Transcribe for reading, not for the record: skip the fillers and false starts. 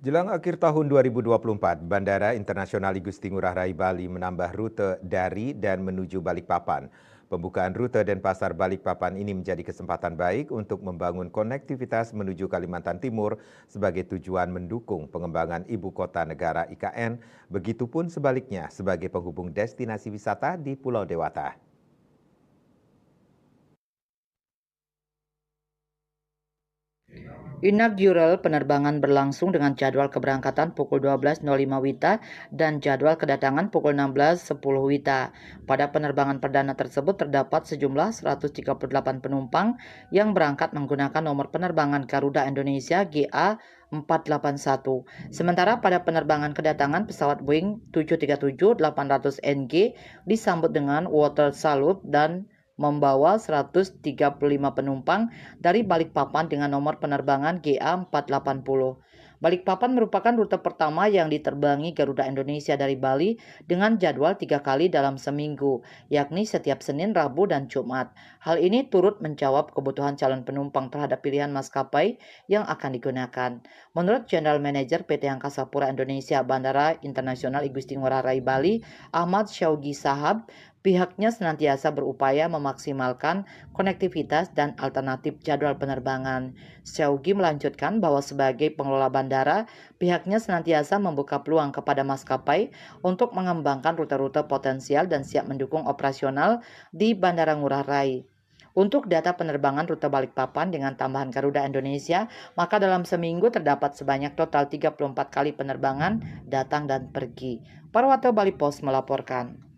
Jelang akhir tahun 2024, Bandara Internasional Igusti Ngurah Rai Bali menambah rute dari dan menuju Balikpapan. Pembukaan rute Denpasar Balikpapan ini menjadi kesempatan baik untuk membangun konektivitas menuju Kalimantan Timur sebagai tujuan mendukung pengembangan ibu kota negara IKN, begitupun sebaliknya sebagai penghubung destinasi wisata di Pulau Dewata. Inaugural penerbangan berlangsung dengan jadwal keberangkatan pukul 12.05 WITA dan jadwal kedatangan pukul 16.10 WITA. Pada penerbangan perdana tersebut terdapat sejumlah 138 penumpang yang berangkat menggunakan nomor penerbangan Garuda Indonesia GA 481. Sementara pada penerbangan kedatangan pesawat Boeing 737-800 NG disambut dengan water salute dan membawa 135 penumpang dari Balikpapan dengan nomor penerbangan GA480. Balikpapan merupakan rute pertama yang diterbangi Garuda Indonesia dari Bali dengan jadwal 3 kali dalam seminggu, yakni setiap Senin, Rabu, dan Jumat. Hal ini turut menjawab kebutuhan calon penumpang terhadap pilihan maskapai yang akan digunakan. Menurut General Manager PT Angkasa Pura Indonesia Bandara Internasional Igusti Ngurah Rai Bali, Ahmad Syaugi Sahab, pihaknya senantiasa berupaya memaksimalkan konektivitas dan alternatif jadwal penerbangan. Syaugi melanjutkan bahwa sebagai pengelola bandara, pihaknya senantiasa membuka peluang kepada maskapai untuk mengembangkan rute-rute potensial dan siap mendukung operasional di Bandara Ngurah Rai. Untuk data penerbangan rute Balikpapan dengan tambahan Garuda Indonesia, maka dalam seminggu terdapat sebanyak total 34 kali penerbangan datang dan pergi. Parwato Bali Pos melaporkan.